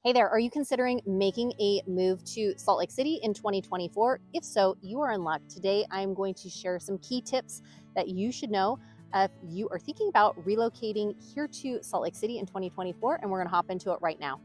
Hey there, are you considering making a move to Salt Lake City in 2024? If so, you are in luck. Today, I'm going to share some key tips that you should know if you are thinking about relocating here to Salt Lake City in 2024, and we're going to hop into it right now.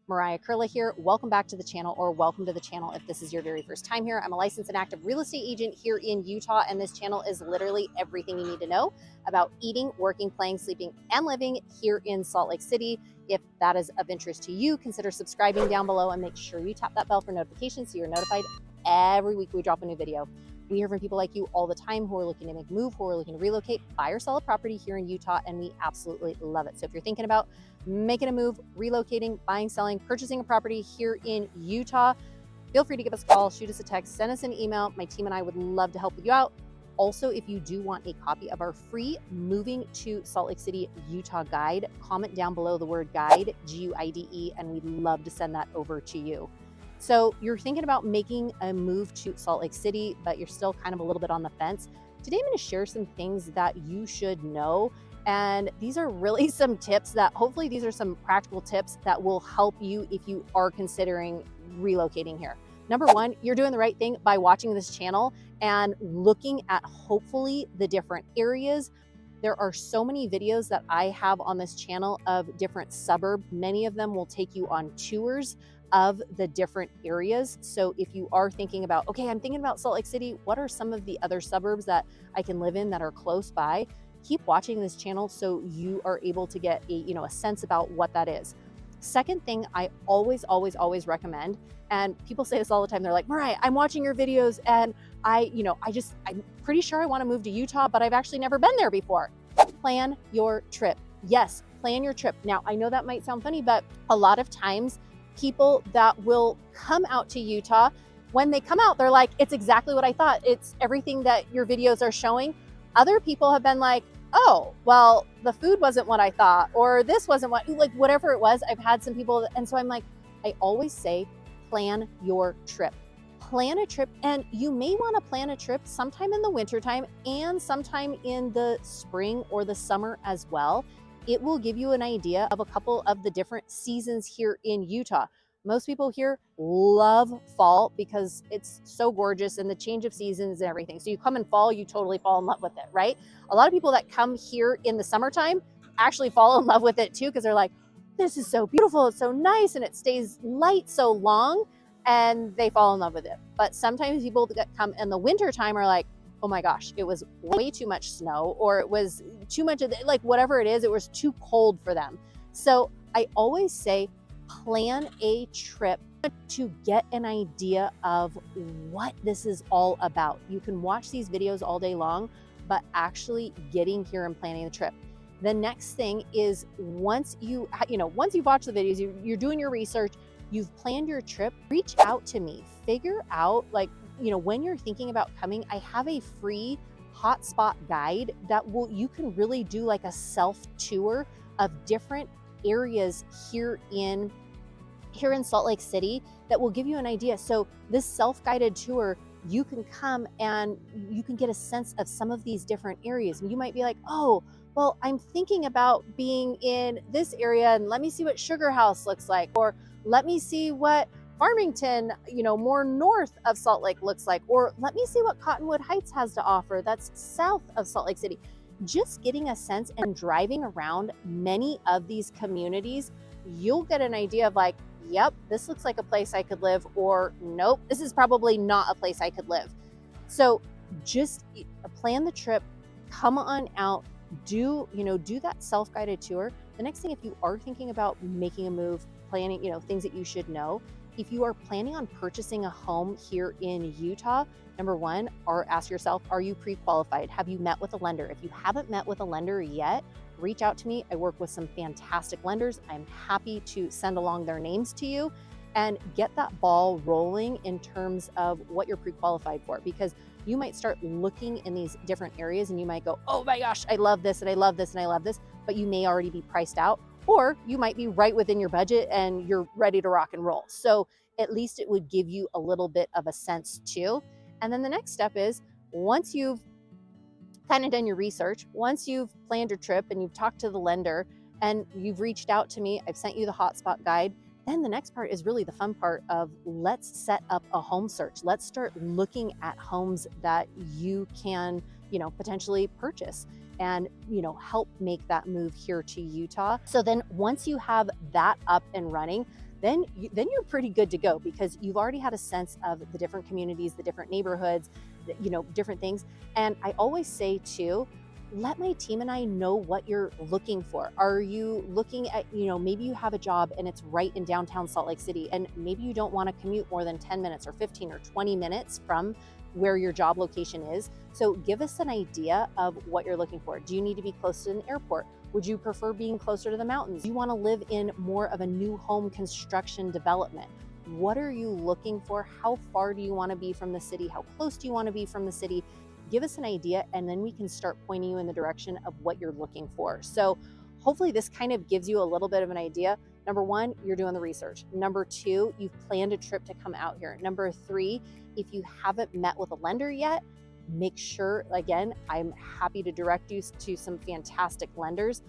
Mariah Kurla here. Welcome back to the channel, or welcome to the channel if this is your very first time here. I'm a licensed and active real estate agent here in Utah, and this channel is literally everything you need to know about eating, working, playing, sleeping, and living here in Salt Lake City. If that is of interest to you, consider subscribing down below and make sure you tap that bell for notifications so you're notified every week we drop a new video. We hear from people like you all the time who are looking to make a move, who are looking to relocate, buy or sell a property here in Utah, and we absolutely love it. So if you're thinking about making a move, relocating, buying, selling, purchasing a property here in Utah, feel free to give us a call, shoot us a text, send us an email. My team and I would love to help you out. Also, if you do want a copy of our free Moving to Salt Lake City, Utah guide, comment down below the word guide, G-U-I-D-E, and we'd love to send that over to you. So you're thinking about making a move to Salt Lake City, but you're still kind of a little bit on the fence. Today, I'm going to share some things that you should know. And these are really some tips that hopefully these are some practical tips that will help you if you are considering relocating here. Number one, you're doing the right thing by watching this channel and looking at hopefully the different areas. There are so many videos that I have on this channel of different suburbs. Many of them will take you on tours of the different areas. So if you are thinking about, okay, I'm thinking about Salt Lake City, what are some of the other suburbs that I can live in that are close by? Keep watching this channel so you are able to get a sense about what that is. Second thing I always recommend, and people say this all the time, they're like, Mariah, I'm watching your videos and I'm pretty sure I want to move to Utah, but I've actually never been there before. Plan your trip. Yes, plan your trip. Now, I know that might sound funny, but a lot of times people that will come out to Utah, when they come out, they're like, it's exactly what I thought. It's everything that your videos are showing. Other people have been like, oh, well, the food wasn't what I thought, or this wasn't whatever it was. I've had some people, and so I'm like, I always say, plan your trip. Plan a trip, and you may want to plan a trip sometime in the wintertime and sometime in the spring or the summer as well. It will give you an idea of a couple of the different seasons here in Utah. Most people here love fall because it's so gorgeous and the change of seasons and everything. So you come in fall, you totally fall in love with it, right? A lot of people that come here in the summertime actually fall in love with it too, because they're like, this is so beautiful, it's so nice, and it stays light so long, and they fall in love with it. But sometimes people that come in the wintertime are like, oh my gosh, it was way too much snow, or it was too much of whatever it is, it was too cold for them. So I always say, plan a trip to get an idea of what this is all about. You can watch these videos all day long, but actually getting here and planning the trip. The next thing is once you've watched the videos, you're doing your research, you've planned your trip, reach out to me, figure out when you're thinking about coming, I have a free hotspot guide that you can really do like a self tour of different areas here in Salt Lake City that will give you an idea. So this self-guided tour, you can come and you can get a sense of some of these different areas. And you might be like, oh, well, I'm thinking about being in this area, and let me see what Sugar House looks like, or let me see what Farmington, more north of Salt Lake looks like, or let me see what Cottonwood Heights has to offer that's south of Salt Lake City. Just getting a sense and driving around many of these communities, you'll get an idea of like, yep, this looks like a place I could live, or nope, this is probably not a place I could live. So just plan the trip, come on out, do that self-guided tour. The next thing, if you are thinking about making a move, planning, things that you should know, if you are planning on purchasing a home here in Utah, number one, ask yourself, are you pre-qualified? Have you met with a lender? If you haven't met with a lender yet, reach out to me. I work with some fantastic lenders. I'm happy to send along their names to you and get that ball rolling in terms of what you're pre-qualified for, because you might start looking in these different areas and you might go, oh my gosh, I love this and I love this and I love this, but you may already be priced out, or you might be right within your budget and you're ready to rock and roll. So at least it would give you a little bit of a sense too. And then the next step is, once you've kind of done your research, once you've planned your trip and you've talked to the lender and you've reached out to me, I've sent you the hotspot guide, then the next part is really the fun part of, let's set up a home search. Let's start looking at homes that you can, potentially purchase and, help make that move here to Utah. So then once you have that up and running, then you're pretty good to go, because you've already had a sense of the different communities, the different neighborhoods, different things. And I always say too, let my team and I know what you're looking for. Are you looking at, maybe you have a job and it's right in downtown Salt Lake City, and maybe you don't want to commute more than 10 minutes or 15 or 20 minutes from where your job location is. So give us an idea of what you're looking for. Do you need to be close to an airport? Would you prefer being closer to the mountains? Do you want to live in more of a new home construction development? What are you looking for? How far do you want to be from the city? How close do you want to be from the city? Give us an idea, and then we can start pointing you in the direction of what you're looking for. So hopefully this kind of gives you a little bit of an idea. Number one, you're doing the research. Number two, you've planned a trip to come out here. Number three, if you haven't met with a lender yet, make sure, again, I'm happy to direct you to some fantastic lenders.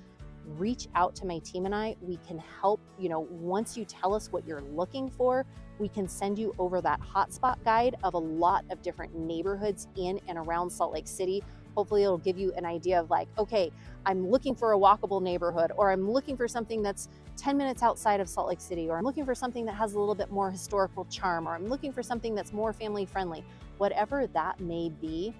Reach out to my team and I. We can help. Once you tell us what you're looking for, we can send you over that hotspot guide of a lot of different neighborhoods in and around Salt Lake City. Hopefully it'll give you an idea of like, okay, I'm looking for a walkable neighborhood, or I'm looking for something that's 10 minutes outside of Salt Lake City, or I'm looking for something that has a little bit more historical charm, or I'm looking for something that's more family friendly. Whatever that may be,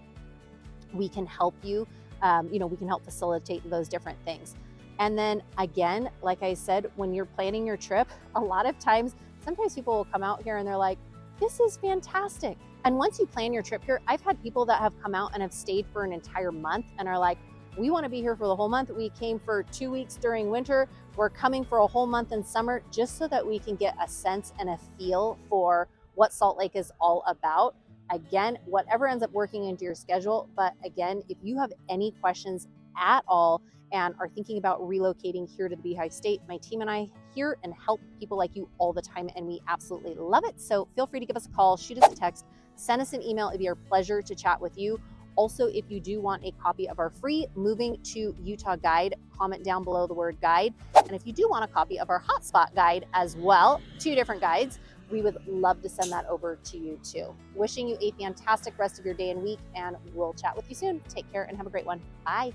we can help you, we can help facilitate those different things. And then again, like I said, when you're planning your trip, a lot of times, sometimes people will come out here and they're like, this is fantastic. And once you plan your trip here, I've had people that have come out and have stayed for an entire month and are like, we want to be here for the whole month. We came for 2 weeks during winter. We're coming for a whole month in summer, just so that we can get a sense and a feel for what Salt Lake is all about. Again, whatever ends up working into your schedule. But again, if you have any questions at all and are thinking about relocating here to the Beehive State, my team and I here and help people like you all the time, and we absolutely love it. So feel free to give us a call, shoot us a text, send us an email. It'd be our pleasure to chat with you. Also, if you do want a copy of our free Moving to Utah guide, comment down below the word guide. And if you do want a copy of our hotspot guide as well, 2 different guides, we would love to send that over to you too. Wishing you a fantastic rest of your day and week, and we'll chat with you soon. Take care and have a great one. Bye.